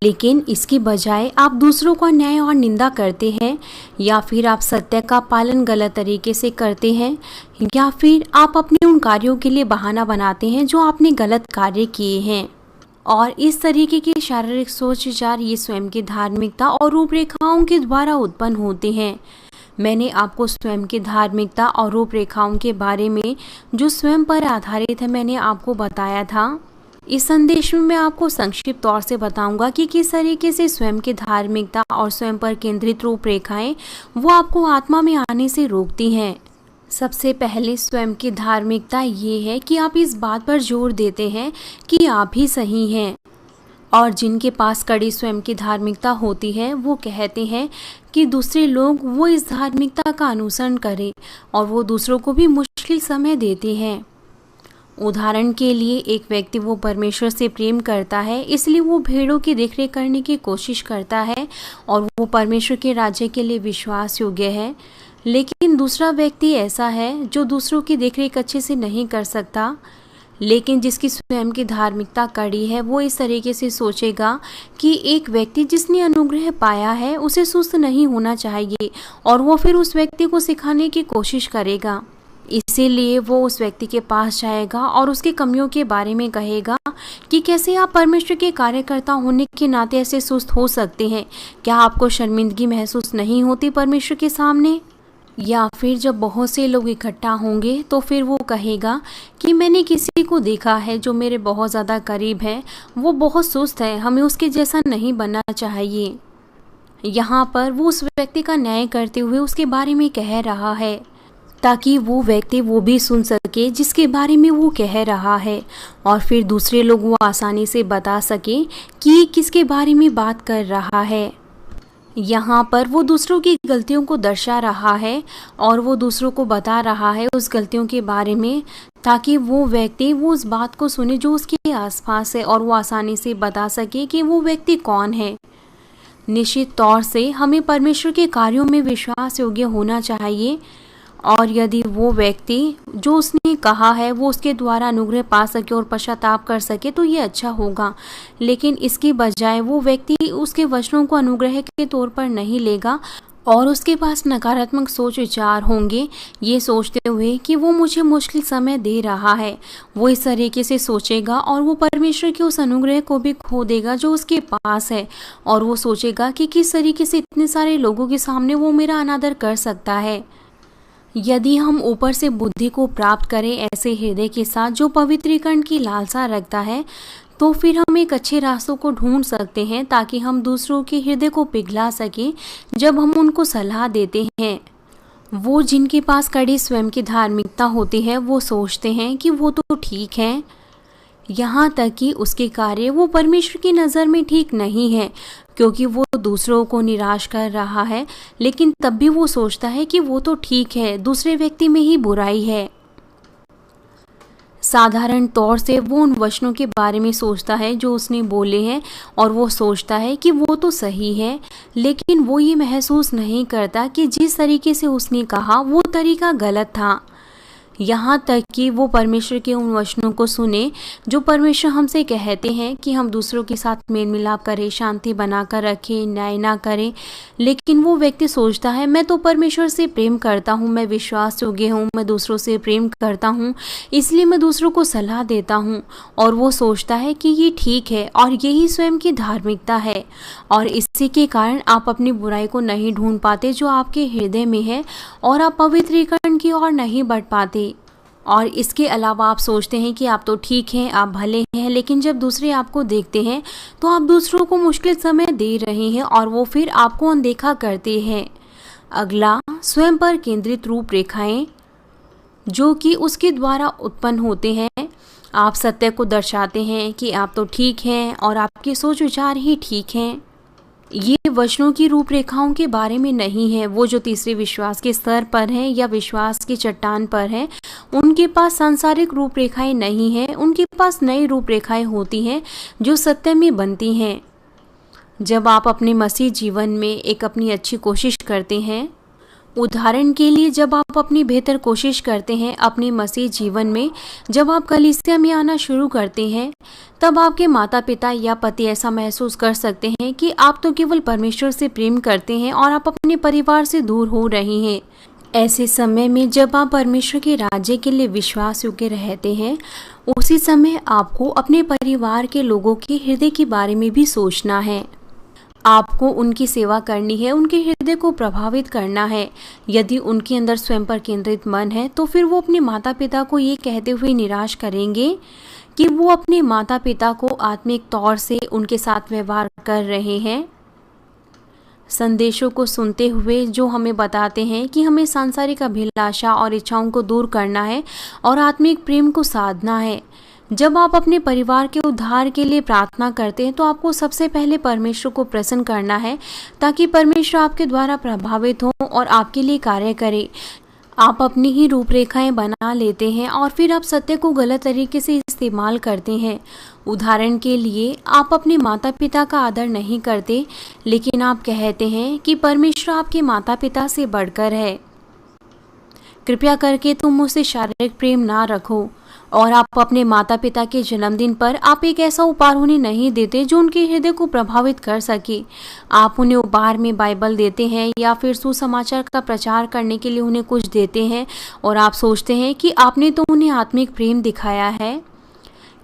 लेकिन इसके बजाय आप दूसरों का न्याय और निंदा करते हैं या फिर आप सत्य का पालन गलत तरीके से करते हैं या फिर आप अपने उन कार्यों के लिए बहाना बनाते हैं जो आपने गलत कार्य किए हैं। और इस तरीके के शारीरिक सोच विचार ये स्वयं की धार्मिकता और रूपरेखाओं के द्वारा उत्पन्न होते हैं। मैंने आपको स्वयं की धार्मिकता और रूपरेखाओं के बारे में जो स्वयं पर आधारित है मैंने आपको बताया था। इस संदेश में मैं आपको संक्षिप्त तौर से बताऊंगा कि किस तरीके से स्वयं की धार्मिकता और स्वयं पर केंद्रित रूपरेखाएं वो आपको आत्मा में आने से रोकती हैं। सबसे पहले स्वयं की धार्मिकता ये है कि आप इस बात पर जोर देते हैं कि आप ही सही हैं, और जिनके पास कड़ी स्वयं की धार्मिकता होती है वो कहते हैं कि दूसरे लोग वो इस धार्मिकता का अनुसरण करें और वो दूसरों को भी मुश्किल समय देते हैं। उदाहरण के लिए एक व्यक्ति वो परमेश्वर से प्रेम करता है, इसलिए वो भेड़ों की देखरेख करने की कोशिश करता है और वो परमेश्वर के राज्य के लिए विश्वास योग्य है। लेकिन दूसरा व्यक्ति ऐसा है जो दूसरों की देखरेख अच्छे से नहीं कर सकता, लेकिन जिसकी स्वयं की धार्मिकता कड़ी है वो इस तरीके से सोचेगा कि एक व्यक्ति जिसने अनुग्रह पाया है उसे सुस्त नहीं होना चाहिए, और वो फिर उस व्यक्ति को सिखाने की कोशिश करेगा। इसीलिए वो उस व्यक्ति के पास जाएगा और उसकी कमियों के बारे में कहेगा कि कैसे आप परमेश्वर के कार्यकर्ता होने के नाते ऐसे सुस्त हो सकते हैं, क्या आपको शर्मिंदगी महसूस नहीं होती परमेश्वर के सामने। या फिर जब बहुत से लोग इकट्ठा होंगे तो फिर वो कहेगा कि मैंने किसी को देखा है जो मेरे बहुत ज़्यादा करीब है, वो बहुत सुस्त है, हमें उसके जैसा नहीं बनना चाहिए। यहाँ पर वो उस व्यक्ति का न्याय करते हुए उसके बारे में कह रहा है, ताकि वो व्यक्ति वो भी सुन सके जिसके बारे में वो कह रहा है, और फिर दूसरे लोग वो आसानी से बता सके कि किसके बारे में बात कर रहा है। यहाँ पर वो दूसरों की गलतियों को दर्शा रहा है और वो दूसरों को बता रहा है उस गलतियों के बारे में, ताकि वो व्यक्ति वो उस बात को सुने जो उसके आसपास है और वो आसानी से बता सके कि वो व्यक्ति कौन है। निश्चित तौर से हमें परमेश्वर के कार्यों में विश्वास योग्य होना चाहिए, और यदि वो व्यक्ति जो उसने कहा है वो उसके द्वारा अनुग्रह पा सके और पश्चाताप कर सके तो ये अच्छा होगा। लेकिन इसके बजाय वो व्यक्ति उसके वचनों को अनुग्रह के तौर पर नहीं लेगा और उसके पास नकारात्मक सोच विचार होंगे, ये सोचते हुए कि वो मुझे मुश्किल समय दे रहा है। वो इस तरीके से सोचेगा और वो परमेश्वर के उस अनुग्रह को भी खो देगा जो उसके पास है, और वो सोचेगा कि किस तरीके से इतने सारे लोगों के सामने वो मेरा अनादर कर सकता है। यदि हम ऊपर से बुद्धि को प्राप्त करें ऐसे हृदय के साथ जो पवित्रीकरण की लालसा रखता है, तो फिर हम एक अच्छे रास्तों को ढूंढ सकते हैं ताकि हम दूसरों के हृदय को पिघला सकें जब हम उनको सलाह देते हैं। वो जिनके पास कड़ी स्वयं की धार्मिकता होती है वो सोचते हैं कि वो तो ठीक है, यहाँ तक कि उसके कार्य वो परमेश्वर की नज़र में ठीक नहीं है क्योंकि वो दूसरों को निराश कर रहा है, लेकिन तब भी वो सोचता है कि वो तो ठीक है, दूसरे व्यक्ति में ही बुराई है। साधारण तौर से वो उन वचनों के बारे में सोचता है जो उसने बोले हैं और वो सोचता है कि वो तो सही है, लेकिन वो ये महसूस नहीं करता कि जिस तरीके से उसने कहा वो तरीका गलत था। यहाँ तक कि वो परमेश्वर के उन वचनों को सुने जो परमेश्वर हमसे कहते हैं कि हम दूसरों के साथ मेल मिलाप करें, शांति बनाकर रखें, न्याय ना करें, लेकिन वो व्यक्ति सोचता है मैं तो परमेश्वर से प्रेम करता हूँ, मैं विश्वास योग्य हूँ, मैं दूसरों से प्रेम करता हूँ, इसलिए मैं दूसरों को सलाह देता हूँ, और वो सोचता है कि ये ठीक है और यही स्वयं की धार्मिकता है। और इसी के कारण आप अपनी बुराई को नहीं ढूंढ पाते जो आपके हृदय में है, और आप पवित्रीकरण की ओर नहीं बढ़ पाते। और इसके अलावा आप सोचते हैं कि आप तो ठीक हैं, आप भले हैं, लेकिन जब दूसरे आपको देखते हैं तो आप दूसरों को मुश्किल समय दे रहे हैं और वो फिर आपको अनदेखा करते हैं। अगला, स्वयं पर केंद्रित रूपरेखाएं जो कि उसके द्वारा उत्पन्न होते हैं। आप सत्य को दर्शाते हैं कि आप तो ठीक हैं और आपके सोच विचार ही ठीक हैं। ये वचनों की रूपरेखाओं के बारे में नहीं है। वो जो तीसरे विश्वास के स्तर पर हैं या विश्वास की चट्टान पर हैं, उनके पास सांसारिक रूपरेखाएं नहीं हैं, उनके पास नई रूपरेखाएं होती हैं जो सत्य में बनती हैं। जब आप अपने मसीह जीवन में एक अपनी अच्छी कोशिश करते हैं, उदाहरण के लिए जब आप अपनी बेहतर कोशिश करते हैं अपने मसीह जीवन में, जब आप कलीसिया में आना शुरू करते हैं, तब आपके माता पिता या पति ऐसा महसूस कर सकते हैं कि आप तो केवल परमेश्वर से प्रेम करते हैं और आप अपने परिवार से दूर हो रहे हैं। ऐसे समय में जब आप परमेश्वर के राज्य के लिए विश्वास योग्य रहते हैं, उसी समय आपको अपने परिवार के लोगों के हृदय के बारे में भी सोचना है। आपको उनकी सेवा करनी है, उनके हृदय को प्रभावित करना है। यदि उनके अंदर स्वयं पर केंद्रित मन है तो फिर वो अपने माता पिता को ये कहते हुए निराश करेंगे कि वो अपने माता पिता को आत्मिक तौर से उनके साथ व्यवहार कर रहे हैं। संदेशों को सुनते हुए जो हमें बताते हैं कि हमें सांसारिक अभिलाषा और इच्छाओं को दूर करना है और आत्मिक प्रेम को साधना है। जब आप अपने परिवार के उद्धार के लिए प्रार्थना करते हैं तो आपको सबसे पहले परमेश्वर को प्रसन्न करना है, ताकि परमेश्वर आपके द्वारा प्रभावित हो और आपके लिए कार्य करे। आप अपनी ही रूपरेखाएं बना लेते हैं और फिर आप सत्य को गलत तरीके से इस्तेमाल करते हैं। उदाहरण के लिए, आप अपने माता पिता का आदर नहीं करते, लेकिन आप कहते हैं कि परमेश्वर आपके माता पिता से बढ़कर है। कृपया करके तुम मुझसे शारीरिक प्रेम ना रखो। और आप अपने माता पिता के जन्मदिन पर आप एक ऐसा उपहार उन्हें नहीं देते जो उनके हृदय को प्रभावित कर सके। आप उन्हें उपहार में बाइबल देते हैं या फिर सुसमाचार का प्रचार करने के लिए उन्हें कुछ देते हैं और आप सोचते हैं कि आपने तो उन्हें आत्मिक प्रेम दिखाया है।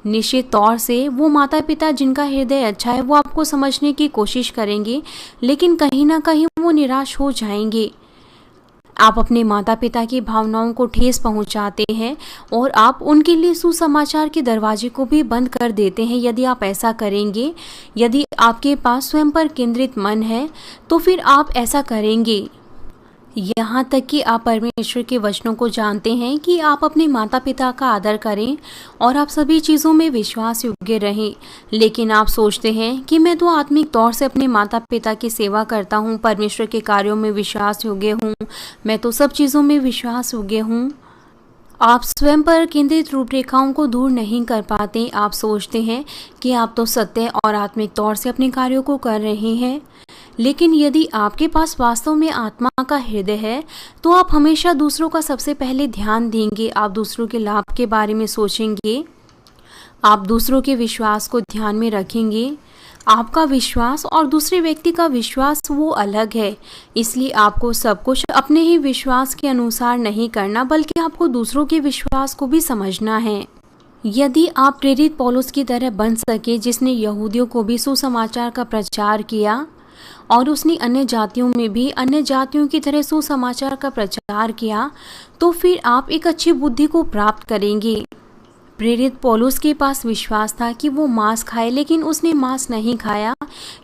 निश्चित तौर से वो माता पिता जिनका हृदय अच्छा है वो आपको समझने की कोशिश करेंगे, लेकिन कहीं ना कहीं वो निराश हो जाएंगे। आप अपने माता पिता की भावनाओं को ठेस पहुंचाते हैं और आप उनके लिए सुसमाचार के दरवाजे को भी बंद कर देते हैं। यदि आप ऐसा करेंगे, यदि आपके पास स्वयं पर केंद्रित मन है, तो फिर आप ऐसा करेंगे। यहाँ तक कि आप परमेश्वर के वचनों को जानते हैं कि आप अपने माता पिता का आदर करें और आप सभी चीज़ों में विश्वास योग्य रहें, लेकिन आप सोचते हैं कि मैं तो आत्मिक तौर से अपने माता पिता की सेवा करता हूँ, परमेश्वर के कार्यों में विश्वास योग्य हूँ, मैं तो सब चीज़ों में विश्वास योग्य हूँ। आप स्वयं पर केंद्रित रूपरेखाओं को दूर नहीं कर पाते। आप सोचते हैं कि आप तो सत्य और आत्मिक तौर से अपने कार्यों को कर रहे हैं, लेकिन यदि आपके पास वास्तव में आत्मा का हृदय है तो आप हमेशा दूसरों का सबसे पहले ध्यान देंगे। आप दूसरों के लाभ के बारे में सोचेंगे, आप दूसरों के विश्वास को ध्यान में रखेंगे। आपका विश्वास और दूसरे व्यक्ति का विश्वास वो अलग है, इसलिए आपको सब कुछ अपने ही विश्वास के अनुसार नहीं करना, बल्कि आपको दूसरों के विश्वास को भी समझना है। यदि आप प्रेरित पौलुस की तरह बन सके, जिसने यहूदियों को भी सुसमाचार का प्रचार किया और उसने अन्य जातियों में भी अन्य जातियों की तरह सुसमाचार का प्रचार किया, तो फिर आप एक अच्छी बुद्धि को प्राप्त करेंगे। प्रेरित पौलुस के पास विश्वास था कि वो मांस खाए, लेकिन उसने मांस नहीं खाया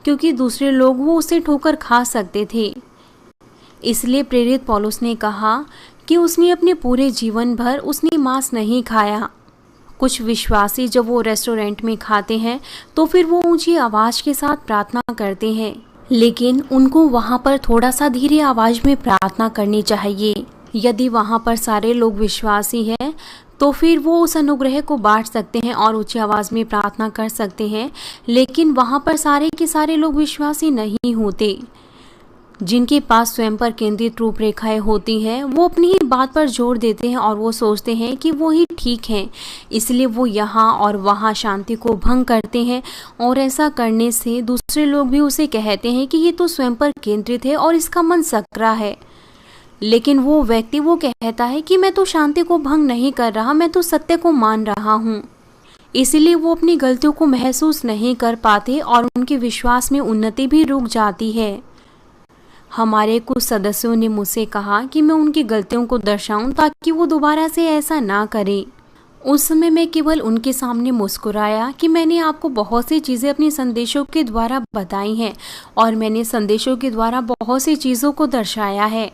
क्योंकि दूसरे लोग वो उसे ठोकर खा सकते थे। इसलिए प्रेरित पौलुस ने कहा कि उसने अपने पूरे जीवन भर उसने मांस नहीं खाया। कुछ विश्वासी जब वो रेस्टोरेंट में खाते हैं तो फिर वो ऊंची आवाज़ के साथ प्रार्थना करते हैं, लेकिन उनको वहाँ पर थोड़ा सा धीरे आवाज़ में प्रार्थना करनी चाहिए। यदि वहाँ पर सारे लोग विश्वासी हैं तो फिर वो उस अनुग्रह को बांट सकते हैं और ऊंची आवाज़ में प्रार्थना कर सकते हैं, लेकिन वहाँ पर सारे के सारे लोग विश्वासी नहीं होते। जिनके पास स्वयं पर केंद्रित रूपरेखाएं होती हैं वो अपनी ही बात पर जोर देते हैं और वो सोचते हैं कि वो ही ठीक हैं, इसलिए वो यहाँ और वहाँ शांति को भंग करते हैं और ऐसा करने से दूसरे लोग भी उसे कहते हैं कि ये तो स्वयं पर केंद्रित है और इसका मन सकरा है। लेकिन वो व्यक्ति वो कहता है कि मैं तो शांति को भंग नहीं कर रहा, मैं तो सत्य को मान रहा हूँ। इसीलिए वो अपनी गलतियों को महसूस नहीं कर पाते और उनके विश्वास में उन्नति भी रुक जाती है। हमारे कुछ सदस्यों ने मुझसे कहा कि मैं उनकी गलतियों को दर्शाऊं ताकि वो दोबारा से ऐसा ना करें। उस समय मैं केवल उनके सामने मुस्कुराया कि मैंने आपको बहुत सी चीज़ें अपने संदेशों के द्वारा बताई हैं और मैंने संदेशों के द्वारा बहुत सी चीज़ों को दर्शाया है।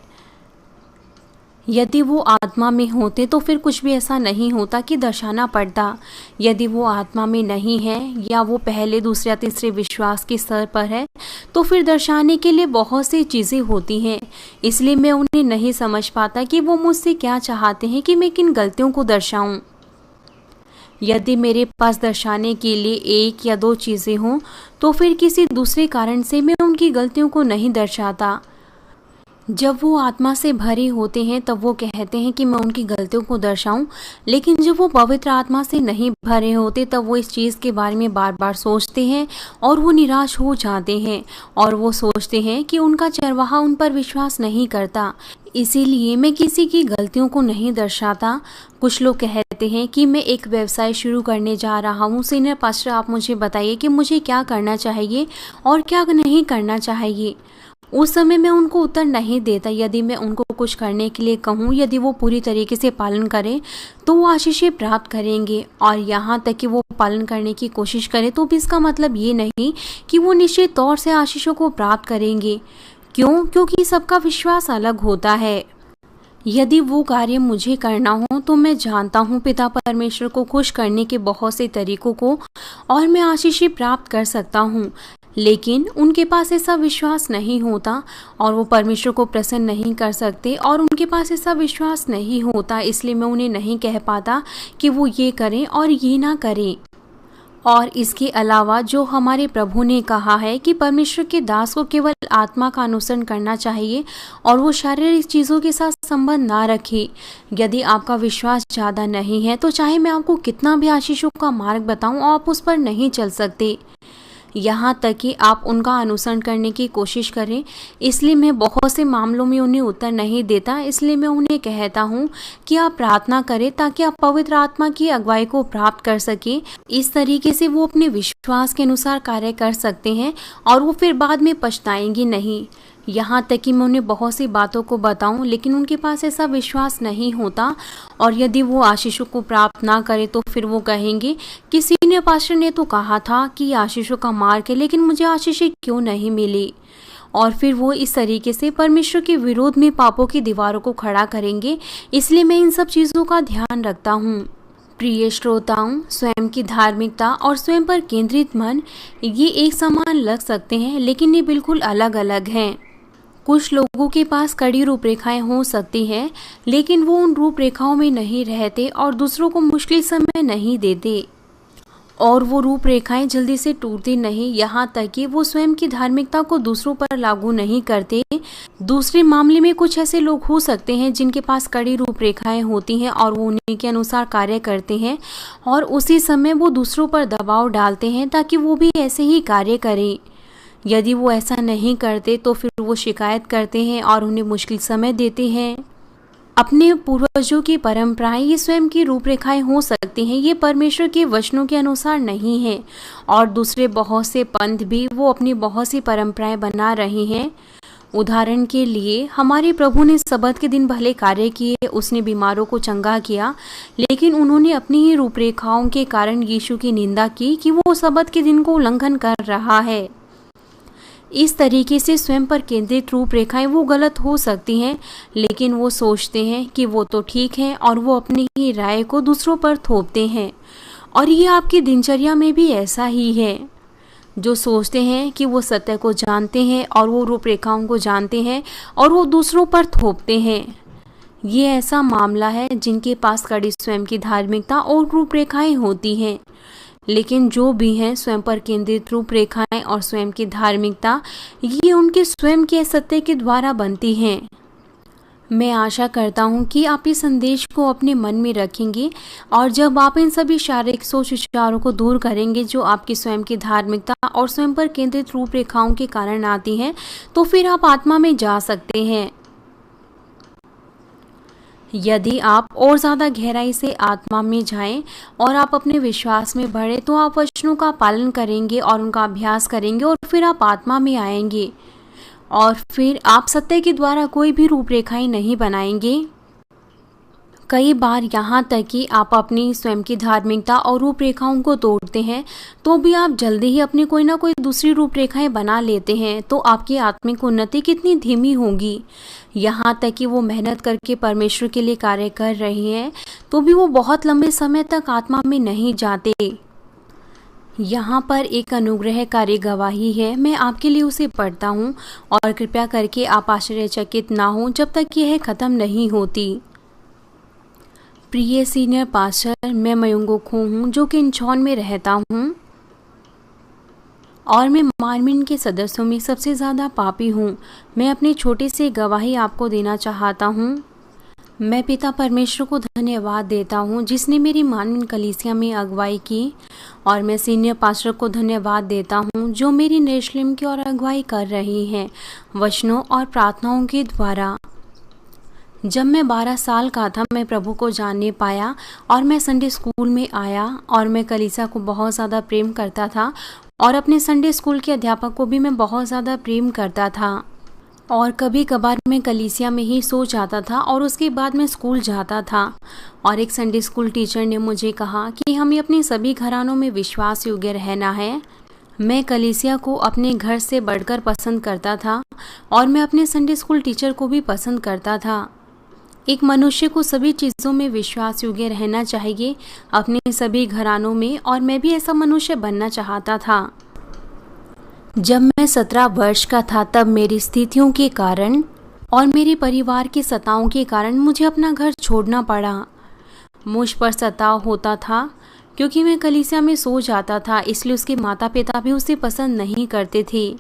यदि वो आत्मा में होते तो फिर कुछ भी ऐसा नहीं होता कि दर्शाना पड़ता। यदि वो आत्मा में नहीं है या वो पहले दूसरे या तीसरे विश्वास के स्तर पर है तो फिर दर्शाने के लिए बहुत सी चीज़ें होती हैं। इसलिए मैं उन्हें नहीं समझ पाता कि वो मुझसे क्या चाहते हैं कि मैं किन गलतियों को दर्शाऊं। यदि मेरे पास दर्शाने के लिए एक या दो चीज़ें हों तो फिर किसी दूसरे कारण से मैं उनकी गलतियों को नहीं दर्शाता। जब वो आत्मा से भरे होते हैं तब वो कहते हैं कि मैं उनकी गलतियों को दर्शाऊं, लेकिन जब वो पवित्र आत्मा से नहीं भरे होते तब वो इस चीज़ के बारे में बार बार सोचते हैं और वो निराश हो जाते हैं और वो सोचते हैं कि उनका चरवाहा उन पर विश्वास नहीं करता। इसीलिए मैं किसी की गलतियों को नहीं दर्शाता। कुछ लोग कहते हैं कि मैं एक व्यवसाय शुरू करने जा रहा हूँ, सीनियर पास्टर आप मुझे बताइए कि मुझे क्या करना चाहिए और क्या नहीं करना चाहिए। उस समय मैं उनको उत्तर नहीं देता। यदि मैं उनको कुछ करने के लिए कहूँ, यदि वो पूरी तरीके से पालन करें तो वो आशीषें प्राप्त करेंगे, और यहाँ तक कि वो पालन करने की कोशिश करें तो भी इसका मतलब ये नहीं कि वो निश्चित तौर से आशीषों को प्राप्त करेंगे। क्यों? क्योंकि सबका विश्वास अलग होता है। यदि वो कार्य मुझे करना हो तो मैं जानता हूँ पिता परमेश्वर को खुश करने के बहुत से तरीकों को, और मैं आशीषें प्राप्त कर सकता हूँ, लेकिन उनके पास ऐसा विश्वास नहीं होता और वो परमेश्वर को प्रसन्न नहीं कर सकते और उनके पास ऐसा विश्वास नहीं होता। इसलिए मैं उन्हें नहीं कह पाता कि वो ये करें और ये ना करें। और इसके अलावा जो हमारे प्रभु ने कहा है कि परमेश्वर के दास को केवल आत्मा का अनुसरण करना चाहिए और वो शारीरिक चीज़ों के साथ संबंध ना रखे। यदि आपका विश्वास ज़्यादा नहीं है तो चाहे मैं आपको कितना भी आशीषों का मार्ग बताऊं, आप उस पर नहीं चल सकते, यहाँ तक कि आप उनका अनुसरण करने की कोशिश करें। इसलिए मैं बहुत से मामलों में उन्हें उत्तर नहीं देता। इसलिए मैं उन्हें कहता हूँ कि आप प्रार्थना करें ताकि आप पवित्र आत्मा की अगुवाई को प्राप्त कर सकें। इस तरीके से वो अपने विश्वास के अनुसार कार्य कर सकते हैं और वो फिर बाद में पछताएंगे नहीं। यहाँ तक कि मैं उन्हें बहुत सी बातों को बताऊं, लेकिन उनके पास ऐसा विश्वास नहीं होता, और यदि वो आशीषों को प्राप्त ना करे तो फिर वो कहेंगे कि सीनियर पास्टर ने तो कहा था कि आशीषों का मार्ग है, लेकिन मुझे आशीषें क्यों नहीं मिली। और फिर वो इस तरीके से परमेश्वर के विरोध में पापों की दीवारों को खड़ा करेंगे। इसलिए मैं इन सब चीज़ों का ध्यान रखता हूँ। प्रिय श्रोताओं, स्वयं की धार्मिकता और स्वयं पर केंद्रित मन ये एक समान लग सकते हैं, लेकिन ये बिल्कुल अलग अलग हैं। कुछ लोगों के पास कड़ी रूपरेखाएं हो सकती हैं, लेकिन वो उन रूपरेखाओं में नहीं रहते और दूसरों को मुश्किल समय नहीं देते, और वो रूपरेखाएं जल्दी से टूटती नहीं, यहाँ तक कि वो स्वयं की धार्मिकता को दूसरों पर लागू नहीं करते। दूसरे मामले में कुछ ऐसे लोग हो सकते हैं जिनके पास कड़ी रूपरेखाएं होती हैं और वो उन्हीं के अनुसार कार्य करते हैं, और उसी समय वो दूसरों पर दबाव डालते हैं ताकि वो भी ऐसे ही कार्य करें। यदि वो ऐसा नहीं करते तो फिर वो शिकायत करते हैं और उन्हें मुश्किल समय देते हैं। अपने पूर्वजों की परंपराएं ये स्वयं की रूपरेखाएं हो सकती हैं, ये परमेश्वर के वचनों के अनुसार नहीं है। और दूसरे बहुत से पंथ भी वो अपनी बहुत सी परंपराएं बना रहे हैं। उदाहरण के लिए हमारे प्रभु ने सबत के दिन भले कार्य किए, उसने बीमारों को चंगा किया, लेकिन उन्होंने अपनी ही रूपरेखाओं के कारण यीशु की निंदा की कि वो सबत के दिन को उल्लंघन कर रहा है। इस तरीके से स्वयं पर केंद्रित रूपरेखाएं वो गलत हो सकती हैं, लेकिन वो सोचते हैं कि वो तो ठीक है और वो अपनी ही राय को दूसरों पर थोपते हैं। और ये आपकी दिनचर्या में भी ऐसा ही है। जो सोचते हैं कि वो सत्य को जानते हैं और वो रूपरेखाओं को जानते हैं और वो दूसरों पर थोपते हैं। ये ऐसा मामला है जिनके पास कड़ी स्वयं की धार्मिकता और रूपरेखाएं होती हैं। लेकिन जो भी हैं स्वयं पर केंद्रित रूपरेखाएं और स्वयं की धार्मिकता, ये उनके स्वयं के सत्य के द्वारा बनती हैं। मैं आशा करता हूँ कि आप इस संदेश को अपने मन में रखेंगे, और जब आप इन सभी शारीरिक सोच विचारों को दूर करेंगे जो आपकी स्वयं की धार्मिकता और स्वयं पर केंद्रित रूपरेखाओं के कारण आती हैं, तो फिर आप आत्मा में जा सकते हैं। यदि आप और ज़्यादा गहराई से आत्मा में जाएं और आप अपने विश्वास में बढ़े, तो आप वचनों का पालन करेंगे और उनका अभ्यास करेंगे, और फिर आप आत्मा में आएंगे, और फिर आप सत्य के द्वारा कोई भी रूपरेखाएं नहीं बनाएंगे। कई बार यहाँ तक कि आप अपनी स्वयं की धार्मिकता और रूपरेखाओं को तोड़ते हैं, तो भी आप जल्दी ही अपनी कोई ना कोई दूसरी रूपरेखाएं बना लेते हैं। तो आपकी आत्मिक उन्नति कितनी धीमी होगी। यहाँ तक कि वो मेहनत करके परमेश्वर के लिए कार्य कर रही हैं, तो भी वो बहुत लंबे समय तक आत्मा में नहीं जाते। यहाँ पर एक अनुग्रहकारी गवाही है, मैं आपके लिए उसे पढ़ता हूँ, और कृपया करके आप आश्चर्यचकित ना हो जब तक यह खत्म नहीं होती। प्रिय सीनियर पास्टर, मैं मयंगो खो हूँ जो कि इंचौन में रहता हूँ, और मैं मार्मिन के सदस्यों में सबसे ज़्यादा पापी हूँ। मैं अपनी छोटी सी गवाही आपको देना चाहता हूँ। मैं पिता परमेश्वर को धन्यवाद देता हूँ जिसने मेरी मार्मिन कलीसिया में अगुवाई की, और मैं सीनियर पास्टर को धन्यवाद देता हूँ जो मेरी यरूशलेम की ओर अगुवाई कर रही हैं वचनों और प्रार्थनाओं के द्वारा। जब मैं 12 साल का था मैं प्रभु को जानने पाया और मैं संडे स्कूल में आया और मैं कलीसिया को बहुत ज़्यादा प्रेम करता था और अपने संडे स्कूल के अध्यापक को भी मैं बहुत ज़्यादा प्रेम करता था। और कभी कभार मैं कलीसिया में ही सो जाता था और उसके बाद मैं स्कूल जाता था। और एक संडे स्कूल टीचर ने मुझे कहा कि हमें अपने सभी घरानों में विश्वास योग्य रहना है। मैं कलीसिया को अपने घर से बढ़कर पसंद करता था और मैं अपने संडे स्कूल टीचर को भी पसंद करता था। एक मनुष्य को सभी चीज़ों में विश्वास योग्य रहना चाहिए अपने सभी घरानों में, और मैं भी ऐसा मनुष्य बनना चाहता था। जब मैं 17 वर्ष का था तब मेरी स्थितियों के कारण और मेरे परिवार की सताओं के कारण मुझे अपना घर छोड़ना पड़ा। मुझ पर सताव होता था क्योंकि मैं कलीसिया में सो जाता था, इसलिए उसके माता पिता भी उसे पसंद नहीं करते थे।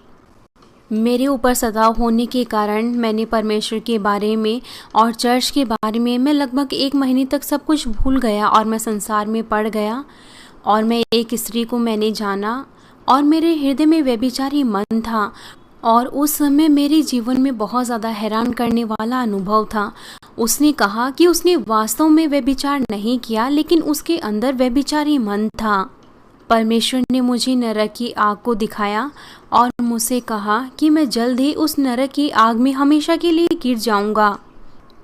मेरे ऊपर सताव होने के कारण मैंने परमेश्वर के बारे में और चर्च के बारे में मैं लगभग 1 महीने तक सब कुछ भूल गया और मैं संसार में पड़ गया। और मैं एक स्त्री को मैंने जाना और मेरे हृदय में व्यभिचारी मन था, और उस समय मेरे जीवन में बहुत ज़्यादा हैरान करने वाला अनुभव था। उसने कहा कि उसने वास्तव में व्यभिचार नहीं किया, लेकिन उसके अंदर व्यभिचारी मन था। परमेश्वर ने मुझे नरक की आग को दिखाया और मुझसे कहा कि मैं जल्द ही उस नरक की आग में हमेशा के लिए गिर जाऊंगा।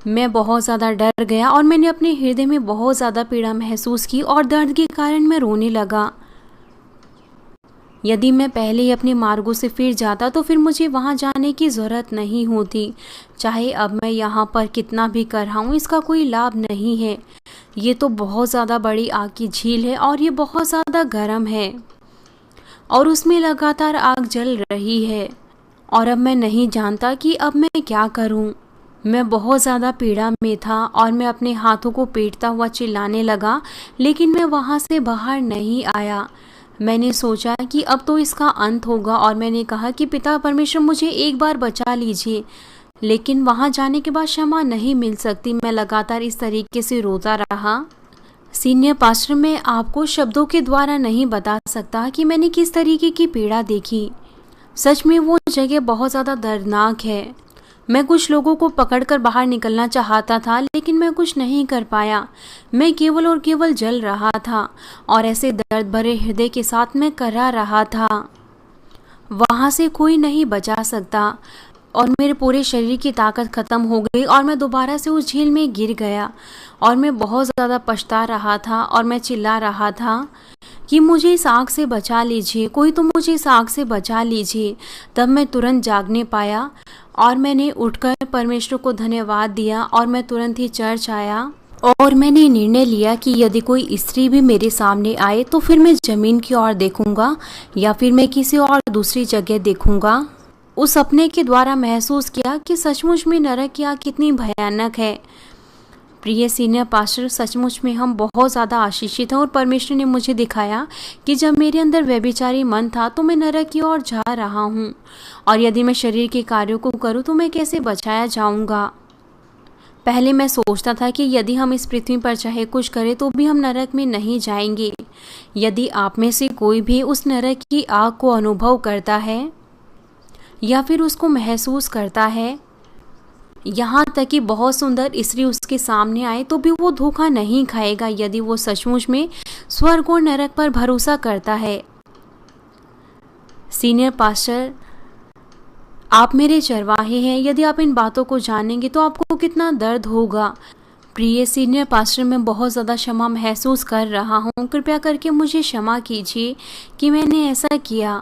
मैं बहुत ज़्यादा डर गया और मैंने अपने हृदय में बहुत ज़्यादा पीड़ा महसूस की और दर्द के कारण मैं रोने लगा। यदि मैं पहले ही अपने मार्गों से फिर जाता तो फिर मुझे वहाँ जाने की ज़रूरत नहीं होती। चाहे अब मैं यहाँ पर कितना भी कर रहा हूँ, इसका कोई लाभ नहीं है। ये तो बहुत ज़्यादा बड़ी आग की झील है और ये बहुत ज़्यादा गर्म है और उसमें लगातार आग जल रही है, और अब मैं नहीं जानता कि अब मैं क्या करूँ। मैं बहुत ज़्यादा पीड़ा में था और मैं अपने हाथों को पीटता हुआ चिल्लाने लगा, लेकिन मैं वहाँ से बाहर नहीं आया। मैंने सोचा कि अब तो इसका अंत होगा और मैंने कहा कि पिता परमेश्वर मुझे एक बार बचा लीजिए, लेकिन वहाँ जाने के बाद क्षमा नहीं मिल सकती। मैं लगातार इस तरीके से रोता रहा। सीनियर पास्टर, मैं आपको शब्दों के द्वारा नहीं बता सकता कि मैंने किस तरीके की पीड़ा देखी। सच में वो जगह बहुत ज़्यादा दर्दनाक है। मैं कुछ लोगों को पकड़कर बाहर निकलना चाहता था, लेकिन मैं कुछ नहीं कर पाया। मैं केवल और केवल जल रहा था और ऐसे दर्द भरे हृदय के साथ मैं करा रहा था। वहाँ से कोई नहीं बचा सकता और मेरे पूरे शरीर की ताकत खत्म हो गई और मैं दोबारा से उस झील में गिर गया और मैं बहुत ज़्यादा पछता रहा था और मैं चिल्ला रहा था कि मुझे इस आग से बचा लीजिए, कोई तो मुझे इस आग से बचा लीजिए। तब मैं तुरंत जागने पाया और मैंने उठकर परमेश्वर को धन्यवाद दिया और मैं तुरंत ही चर्च आया और मैंने निर्णय लिया कि यदि कोई स्त्री भी मेरे सामने आए तो फिर मैं ज़मीन की ओर देखूंगा या फिर मैं किसी और दूसरी जगह देखूंगा। उस सपने के द्वारा महसूस किया कि सचमुच में नरक की आग कितनी भयानक है। प्रिय सीनियर पास्टर, सचमुच में हम बहुत ज़्यादा आशीषित हैं और परमेश्वर ने मुझे दिखाया कि जब मेरे अंदर व्यभिचारी मन था तो मैं नरक की ओर जा रहा हूँ, और यदि मैं शरीर के कार्यों को करूँ तो मैं कैसे बचाया जाऊँगा। पहले मैं सोचता था कि यदि हम इस पृथ्वी पर चाहे कुछ करें तो भी हम नरक में नहीं जाएंगे। यदि आप में से कोई भी उस नरक की आग को अनुभव करता है या फिर उसको महसूस करता है, यहाँ तक कि बहुत सुंदर स्त्री उसके सामने आए तो भी वो धोखा नहीं खाएगा यदि वो सचमुच में स्वर्ग और नरक पर भरोसा करता है। सीनियर पास्टर, आप मेरे चरवाहे हैं। यदि आप इन बातों को जानेंगे तो आपको कितना दर्द होगा। प्रिय सीनियर पास्टर, मैं बहुत ज़्यादा क्षमा महसूस कर रहा हूँ। कृपया करके मुझे क्षमा कीजिए कि मैंने ऐसा किया।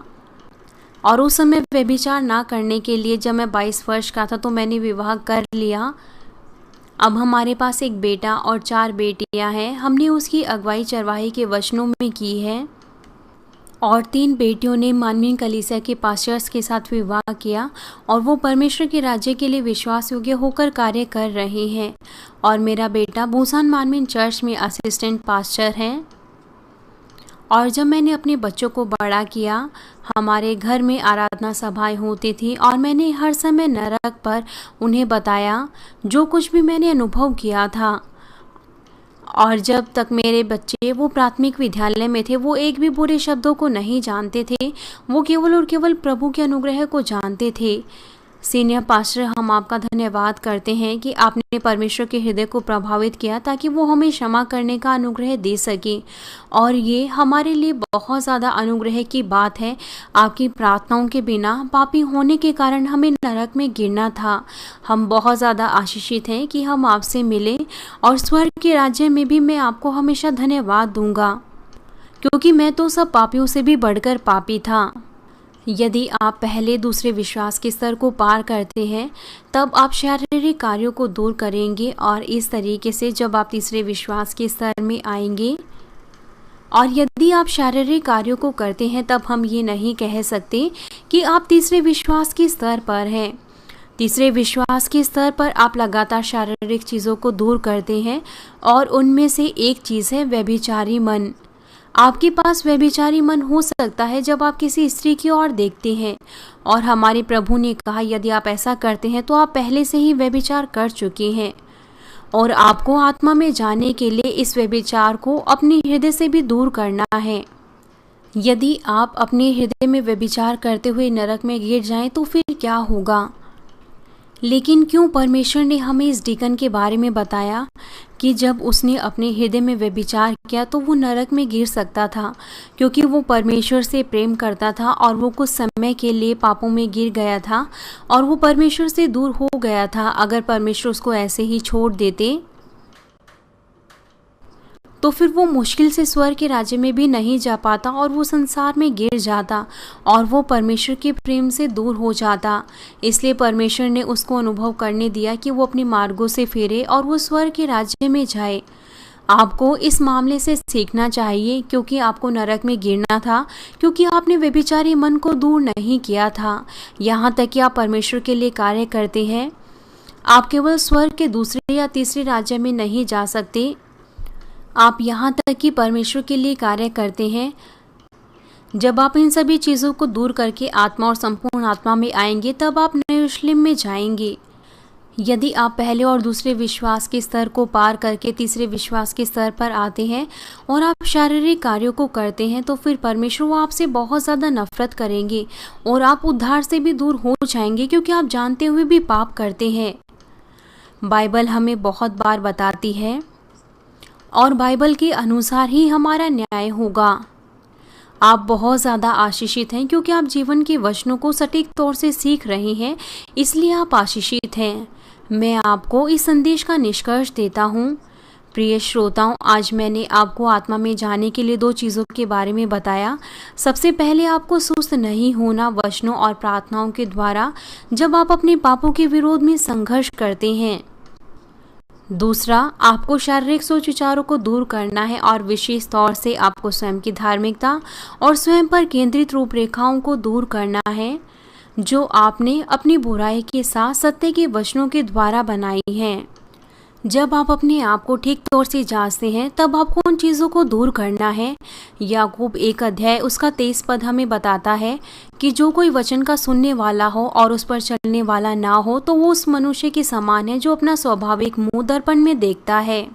और उस समय व्यभिचार ना करने के लिए जब मैं 22 वर्ष का था तो मैंने विवाह कर लिया। अब हमारे पास एक बेटा और 4 बेटियां हैं। हमने उसकी अगुवाई चरवाहे के वचनों में की है और 3 बेटियों ने मानवीय कलीसिया के पास्टर्स के साथ विवाह किया और वो परमेश्वर के राज्य के लिए विश्वास योग्य होकर कार्य कर रहे हैं। और मेरा बेटा बुसान मानवीय चर्च में असिस्टेंट पास्टर है और जब मैंने अपने बच्चों को बड़ा किया, हमारे घर में आराधना सभाएं होती थी और मैंने हर समय नरक पर उन्हें बताया जो कुछ भी मैंने अनुभव किया था। और जब तक मेरे बच्चे वो प्राथमिक विद्यालय में थे, वो एक भी बुरे शब्दों को नहीं जानते थे, वो केवल और केवल प्रभु के अनुग्रह को जानते थे। सीनियर पास्टर, हम आपका धन्यवाद करते हैं कि आपने परमेश्वर के हृदय को प्रभावित किया ताकि वो हमें क्षमा करने का अनुग्रह दे सके। और ये हमारे लिए बहुत ज़्यादा अनुग्रह की बात है। आपकी प्रार्थनाओं के बिना पापी होने के कारण हमें नरक में गिरना था। हम बहुत ज़्यादा आशीषित हैं कि हम आपसे मिले, और स्वर्ग के राज्य में भी मैं आपको हमेशा धन्यवाद दूंगा, क्योंकि मैं तो सब पापियों से भी बढ़कर पापी था। यदि आप पहले दूसरे विश्वास के स्तर को पार करते हैं, तब आप शारीरिक कार्यों को दूर करेंगे, और इस तरीके से जब आप तीसरे विश्वास के स्तर में आएंगे, और यदि आप शारीरिक कार्यों को करते हैं, तब हम ये नहीं कह सकते कि आप तीसरे विश्वास के स्तर पर हैं। तीसरे विश्वास के स्तर पर आप लगातार शारीरिक चीज़ों को दूर करते हैं, और उनमें से एक चीज़ है व्यभिचारी मन। आपके पास व्यभिचारी मन हो सकता है जब आप किसी स्त्री की ओर देखते हैं, और हमारे प्रभु ने कहा यदि आप ऐसा करते हैं तो आप पहले से ही व्यभिचार कर चुके हैं, और आपको आत्मा में जाने के लिए इस व्यभिचार को अपने हृदय से भी दूर करना है। यदि आप अपने हृदय में व्यभिचार करते हुए नरक में गिर जाएं तो फिर क्या होगा? लेकिन क्यों परमेश्वर ने हमें इस डीकन के बारे में बताया कि जब उसने अपने हृदय में व्यभिचार किया तो वो नरक में गिर सकता था, क्योंकि वो परमेश्वर से प्रेम करता था और वो कुछ समय के लिए पापों में गिर गया था और वो परमेश्वर से दूर हो गया था। अगर परमेश्वर उसको ऐसे ही छोड़ देते तो फिर वो मुश्किल से स्वर्ग के राज्य में भी नहीं जा पाता, और वो संसार में गिर जाता और वो परमेश्वर के प्रेम से दूर हो जाता। इसलिए परमेश्वर ने उसको अनुभव करने दिया कि वो अपने मार्गों से फेरे और वो स्वर्ग के राज्य में जाए। आपको इस मामले से सीखना चाहिए, क्योंकि आपको नरक में गिरना था, क्योंकि आपने व्यभिचारी मन को दूर नहीं किया था। यहाँ तक कि आप परमेश्वर के लिए कार्य करते हैं, आप केवल स्वर्ग के दूसरे या तीसरे राज्य में नहीं जा सकते, आप यहाँ तक कि परमेश्वर के लिए कार्य करते हैं। जब आप इन सभी चीज़ों को दूर करके आत्मा और संपूर्ण आत्मा में आएंगे, तब आप नए यरूशलेम में जाएंगे। यदि आप पहले और दूसरे विश्वास के स्तर को पार करके तीसरे विश्वास के स्तर पर आते हैं और आप शारीरिक कार्यों को करते हैं, तो फिर परमेश्वर वो आपसे बहुत ज़्यादा नफरत करेंगे और आप उद्धार से भी दूर हो जाएंगे, क्योंकि आप जानते हुए भी पाप करते हैं। बाइबल हमें बहुत बार बताती है, और बाइबल के अनुसार ही हमारा न्याय होगा। आप बहुत ज़्यादा आशीषित हैं, क्योंकि आप जीवन के वचनों को सटीक तौर से सीख रहे हैं, इसलिए आप आशीषित हैं। मैं आपको इस संदेश का निष्कर्ष देता हूँ। प्रिय श्रोताओं, आज मैंने आपको आत्मा में जाने के लिए 2 चीज़ों के बारे में बताया। सबसे पहले आपको सुस्त नहीं होना वचनों और प्रार्थनाओं के द्वारा जब आप अपने पापों के विरोध में संघर्ष करते हैं। दूसरा, आपको शारीरिक सोच विचारों को दूर करना है, और विशेष तौर से आपको स्वयं की धार्मिकता और स्वयं पर केंद्रित रूपरेखाओं को दूर करना है जो आपने अपनी बुराई के साथ सत्य के वचनों के द्वारा बनाई हैं। जब आप अपने आप को ठीक तौर से जांचते हैं, तब आपको उन चीज़ों को दूर करना है। याकूब 1 अध्याय उसका 23 पद हमें बताता है कि जो कोई वचन का सुनने वाला हो और उस पर चलने वाला ना हो, तो वो उस मनुष्य के समान है जो अपना स्वाभाविक मुंह दर्पण में देखता है।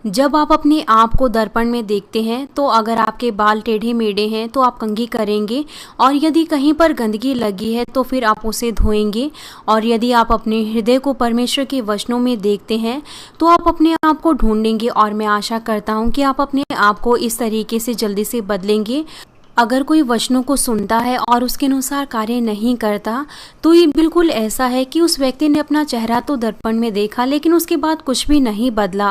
जब आप अपने आप को दर्पण में देखते हैं, तो अगर आपके बाल टेढ़े मेढ़े हैं तो आप कंघी करेंगे, और यदि कहीं पर गंदगी लगी है तो फिर आप उसे धोएंगे। और यदि आप अपने हृदय को परमेश्वर के वचनों में देखते हैं तो आप अपने आप को ढूंढेंगे, और मैं आशा करता हूं कि आप अपने आप को इस तरीके से जल्दी से बदलेंगे। अगर कोई वचनों को सुनता है और उसके अनुसार कार्य नहीं करता, तो ये बिल्कुल ऐसा है कि उस व्यक्ति ने अपना चेहरा तो दर्पण में देखा, लेकिन उसके बाद कुछ भी नहीं बदला।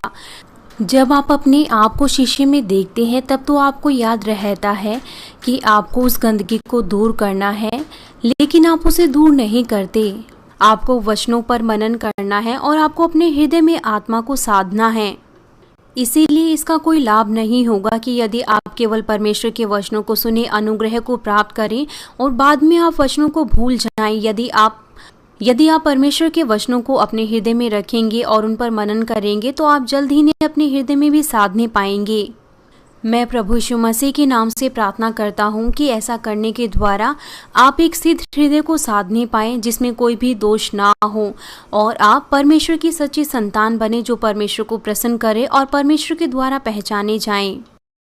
जब आप अपने आप को शीशे में देखते हैं, तब तो आपको याद रहता है कि आपको उस गंदगी को दूर करना है, लेकिन आप उसे दूर नहीं करते। आपको वचनों पर मनन करना है और आपको अपने हृदय में आत्मा को साधना है। इसीलिए इसका कोई लाभ नहीं होगा कि यदि आप केवल परमेश्वर के वचनों को सुने, अनुग्रह को प्राप्त करें और बाद में आप वचनों को भूल जाएं। यदि आप परमेश्वर के वचनों को अपने हृदय में रखेंगे और उन पर मनन करेंगे, तो आप जल्द ही ने अपने हृदय में भी साधने पाएंगे। मैं प्रभु यीशु मसीह के नाम से प्रार्थना करता हूँ कि ऐसा करने के द्वारा आप एक सिद्ध हृदय को साधने पाएं जिसमें कोई भी दोष ना हो, और आप परमेश्वर की सच्ची संतान बने जो परमेश्वर को प्रसन्न करे और परमेश्वर के द्वारा पहचाने जाएं।